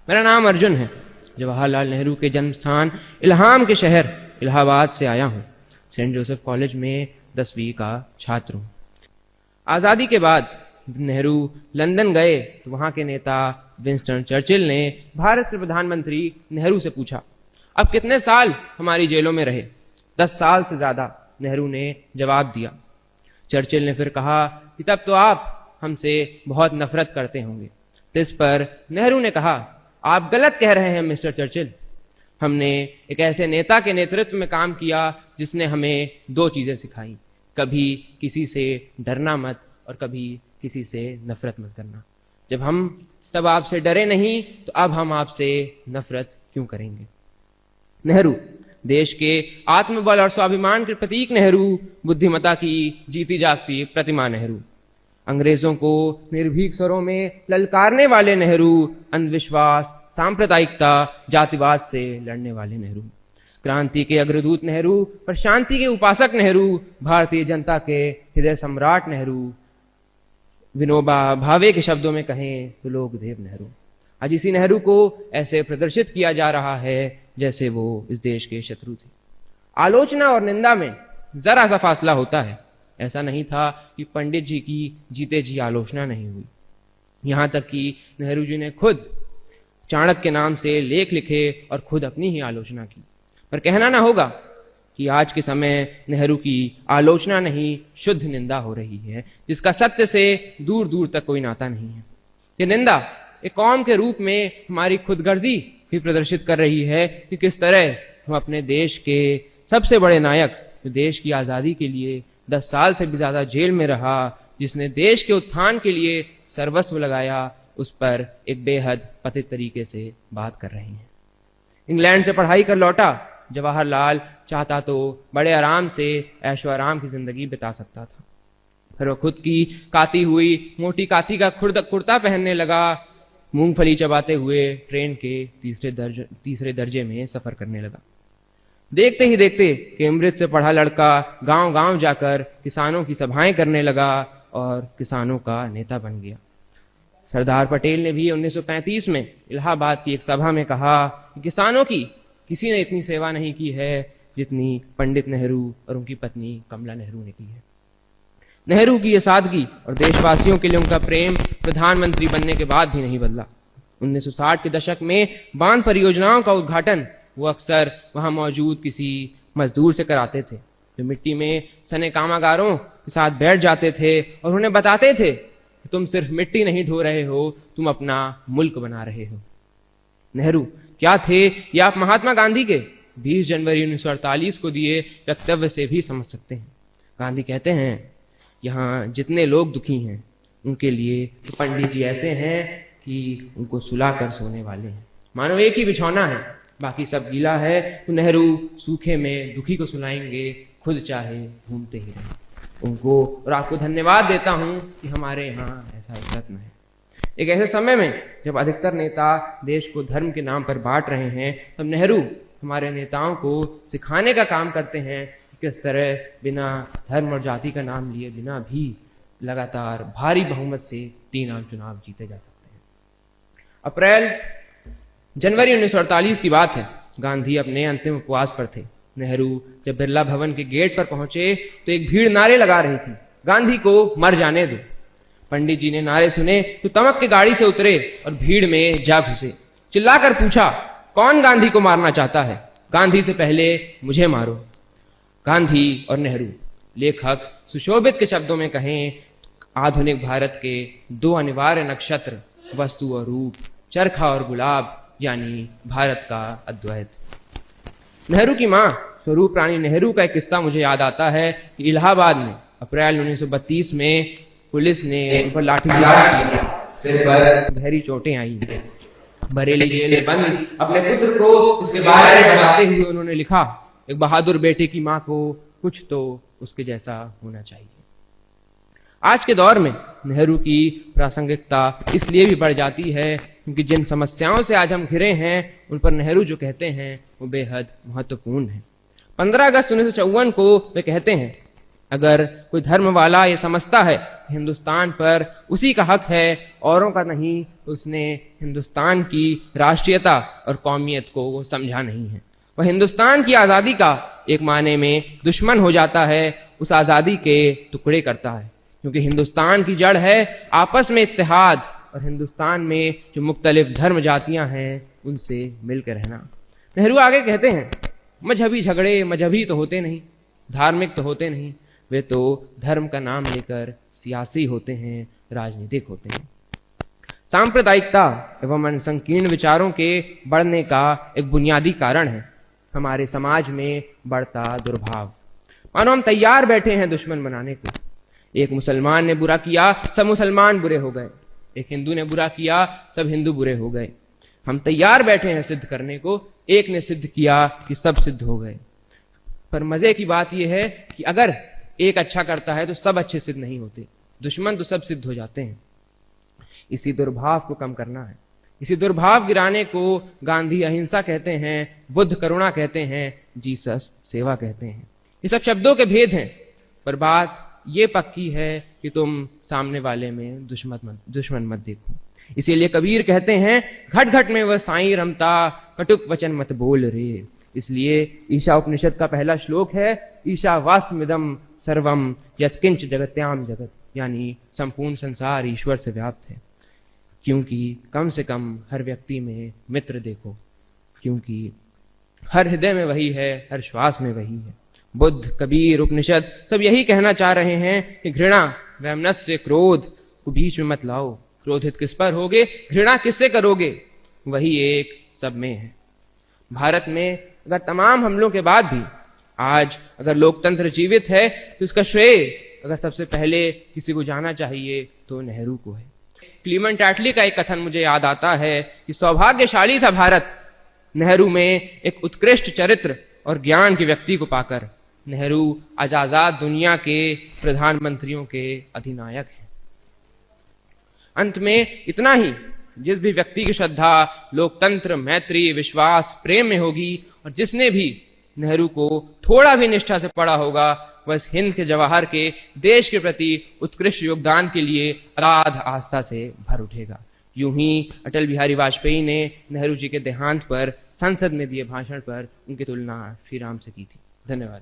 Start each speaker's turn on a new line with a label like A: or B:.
A: मेरा नाम अर्जुन है। जवाहरलाल नेहरू के जन्म स्थान इल्हाम के शहर इलाहाबाद से आया हूँ। सेंट जोसेफ कॉलेज में 10वीं का छात्र हूँ। आज़ादी के बाद नेहरू लंदन गए तो वहाँ के नेता विंस्टन चर्चिल ने भारत के प्रधानमंत्री नेहरू से पूछा, अब कितने साल हमारी जेलों में रहे? 10 साल से ज्यादा, नेहरू ने जवाब दिया। चर्चिल ने फिर कहा कि तब तो आप हमसे बहुत नफरत करते होंगे। तो इस पर नेहरू ने कहा, आप गलत कह रहे हैं मिस्टर चर्चिल। हमने एक ऐसे नेता के नेतृत्व में काम किया जिसने हमें 2 चीजें सिखाई, कभी किसी से डरना मत और कभी किसी से नफरत मत करना। जब हम तब आपसे डरे नहीं तो अब हम आपसे नफरत क्यों करेंगे? नेहरू देश के आत्मबल और स्वाभिमान के प्रतीक नेहरू, बुद्धिमत्ता की जीती जागती प्रतिमा नेहरू, अंग्रेजों को निर्भीक स्वरों में ललकारने वाले नेहरू, अंधविश्वास, सांप्रदायिकता, जातिवाद से लड़ने वाले नेहरू, क्रांति के अग्रदूत नेहरू, प्रशांति के उपासक नेहरू, भारतीय जनता के हृदय सम्राट नेहरू, विनोबा भावे के शब्दों में कहें तो लोकदेव नेहरू। आज इसी नेहरू को ऐसे प्रदर्शित किया जा रहा है जैसे वो इस देश के शत्रु थे। आलोचना और निंदा में जरा सा फासला होता है। ऐसा नहीं था कि पंडित जी की जीते जी आलोचना नहीं हुई। यहां तक कि नेहरू जी ने खुद चाणक्य के नाम से लेख लिखे और खुद अपनी ही आलोचना की। पर कहना ना होगा कि आज के समय नेहरू की आलोचना नहीं, शुद्ध निंदा हो रही है, जिसका सत्य से दूर दूर तक कोई नाता नहीं है। ये निंदा एक कौम के रूप में हमारी खुदगर्जी भी प्रदर्शित कर रही है कि किस तरह हम अपने देश के सबसे बड़े नायक, जो देश की आजादी के लिए 10 साल से भी ज्यादा जेल में रहा, जिसने देश के उत्थान के लिए सर्वस्व लगाया, उस पर एक बेहद पतित तरीके से बात कर रहे हैं। इंग्लैंड से पढ़ाई कर लौटा जवाहरलाल चाहता तो बड़े आराम से ऐशो आराम की जिंदगी बिता सकता था। फिर वो खुद की काती हुई मोटी काती का कुर्ता पहनने लगा, मूंगफली चबाते हुए ट्रेन के तीसरे दर्जे में सफर करने लगा। देखते ही देखते कैम्ब्रिज से पढ़ा लड़का गांव गांव जाकर किसानों की सभाएं करने लगा और किसानों का नेता बन गया। सरदार पटेल ने भी 1935 में इलाहाबाद की एक सभा में कहा कि किसानों की किसी ने इतनी सेवा नहीं की है जितनी पंडित नेहरू और उनकी पत्नी कमला नेहरू ने की है। नेहरू की यह सादगी और देशवासियों के लिए उनका प्रेम प्रधानमंत्री बनने के बाद भी नहीं बदला। 1960 के दशक में बांध परियोजनाओं का उद्घाटन वो अक्सर वहां मौजूद किसी मजदूर से कराते थे, जो मिट्टी में सने कामगारों के साथ बैठ जाते थे और उन्हें बताते थे कि तुम सिर्फ मिट्टी नहीं ढो रहे हो, तुम अपना मुल्क बना रहे हो। नेहरू क्या थे ये आप महात्मा गांधी के 20 जनवरी 1948 को दिए वक्तव्य से भी समझ सकते हैं। गांधी कहते हैं, यहाँ जितने लोग दुखी हैं उनके लिए तो पंडित जी ऐसे हैं कि उनको सुलाकर सोने वाले हैं। मानो एक ही बिछौना है, बाकी सब गीला है, तो नेहरू सूखे में दुखी को सुलाएंगे, खुद चाहे घूमते ही रहें उनको। और आपको धन्यवाद देता हूं कि हमारे यहाँ ऐसा एक रत्न है। एक ऐसे समय में जब अधिकतर नेता देश को धर्म के नाम पर बांट रहे हैं, तब नेहरू हमारे नेताओं को सिखाने का काम करते हैं कि किस तरह बिना धर्म और जाति का नाम लिए बिना भी लगातार भारी बहुमत से 3 आम चुनाव जीते जा सकते हैं। जनवरी 1948 की बात है। गांधी अपने अंतिम उपवास पर थे। नेहरू जब बिरला भवन के गेट पर पहुंचे तो एक भीड़ नारे लगा रही थी, गांधी को मर जाने दो। पंडित जी ने नारे सुने तो तमक के गाड़ी से उतरे और भीड़ में जा घुसे। चिल्लाकर पूछा, कौन गांधी को मारना चाहता है? गांधी से पहले मुझे मारो। गांधी और नेहरू, लेखक सुशोभित के शब्दों में कहें, आधुनिक भारत के 2 अनिवार्य नक्षत्र, वस्तु और रूप, चरखा और गुलाब, यानी भारत का अद्वैत। नेहरू की मां स्वरूप रानी नेहरू का एक किस्सा मुझे याद आता है कि इलाहाबाद में अप्रैल 1932 में पुलिस ने उन पर लाठीचार्ज किया, सिर पर गहरी चोटें आई। बरेली जेल में बंद अपने पुत्र को इसके बारे में बताते हुए उन्होंने लिखा, एक बहादुर बेटे की मां को कुछ तो उसके जैसा होना चाहिए। आज के दौर में नेहरू की प्रासंगिकता इसलिए भी बढ़ जाती है क्योंकि जिन समस्याओं से आज हम घिरे हैं उन पर नेहरू जो कहते हैं वो बेहद महत्वपूर्ण है। 15 अगस्त 1954 को वे कहते हैं, अगर कोई धर्म वाला ये समझता है हिंदुस्तान पर उसी का हक है औरों का नहीं, तो उसने हिंदुस्तान की राष्ट्रीयता और कौमियत को वो समझा नहीं है। वह हिंदुस्तान की आजादी का एक मायने में दुश्मन हो जाता है, उस आजादी के टुकड़े करता है, क्योंकि हिंदुस्तान की जड़ है आपस में इत्तेहाद और हिंदुस्तान में जो मुख्तलिफ धर्म जातियां हैं उनसे मिलकर रहना। नेहरू आगे कहते हैं, मजहबी झगड़े मजहबी तो होते नहीं, धार्मिक तो होते नहीं, वे तो धर्म का नाम लेकर सियासी होते हैं, राजनीतिक होते हैं। सांप्रदायिकता एवं संकीर्ण विचारों के बढ़ने का एक बुनियादी कारण है हमारे समाज में बढ़ता दुर्भाव। मानो हम तैयार बैठे हैं दुश्मन बनाने को। एक मुसलमान ने बुरा किया, सब मुसलमान बुरे हो गए। एक हिंदू ने बुरा किया, सब हिंदू बुरे हो गए। हम तैयार बैठे हैं सिद्ध करने को, एक ने सिद्ध किया कि सब सिद्ध हो गए। पर मजे की बात यह है कि अगर एक अच्छा करता है तो सब अच्छे सिद्ध नहीं होते, दुश्मन तो सब सिद्ध हो जाते हैं। इसी दुर्भाव को कम करना है। इसी दुर्भाव गिराने को गांधी अहिंसा कहते हैं, बुद्ध करुणा कहते हैं, जीसस सेवा कहते हैं। ये सब शब्दों के भेद हैं, पर बात ये पक्की है कि तुम सामने वाले में दुश्मन मत देखो। इसीलिए कबीर कहते हैं, घट घट में वह साईं रमता, कटुक वचन मत बोल रे। इसलिए ईशा उपनिषद का पहला श्लोक है, ईशावास्मिदं सर्वम यत्किंच जगत्याम जगत, यानी संपूर्ण संसार ईश्वर से व्याप्त है। क्योंकि कम से कम हर व्यक्ति में मित्र देखो, क्योंकि हर हृदय में वही है, हर श्वास में वही है। बुद्ध, कबीर, उपनिषद सब यही कहना चाह रहे हैं कि घृणा वैमनस्य क्रोध को बीच में मत लाओ। क्रोधित किस पर होगे, घृणा किससे करोगे, वही एक सब में है। भारत में अगर तमाम हमलों के बाद भी आज अगर लोकतंत्र जीवित है तो इसका श्रेय अगर सबसे पहले किसी को जाना चाहिए तो नेहरू को है। क्लीमेंट एटली का एक कथन मुझे याद आता है कि सौभाग्यशाली था भारत नेहरू में एक उत्कृष्ट चरित्र और ज्ञान के व्यक्ति को पाकर। नेहरू आज आजाद दुनिया के प्रधानमंत्रियों के अधिनायक हैं। अंत में इतना ही, जिस भी व्यक्ति की श्रद्धा लोकतंत्र, मैत्री, विश्वास, प्रेम में होगी और जिसने भी नेहरू को थोड़ा भी निष्ठा से पढ़ा होगा, वह इस हिंद के जवाहर के देश के प्रति उत्कृष्ट योगदान के लिए अगाध आस्था से भर उठेगा। यूं ही अटल बिहारी वाजपेयी ने नेहरू जी के देहांत पर संसद में दिए भाषण पर उनकी तुलना श्री राम से की थी। धन्यवाद।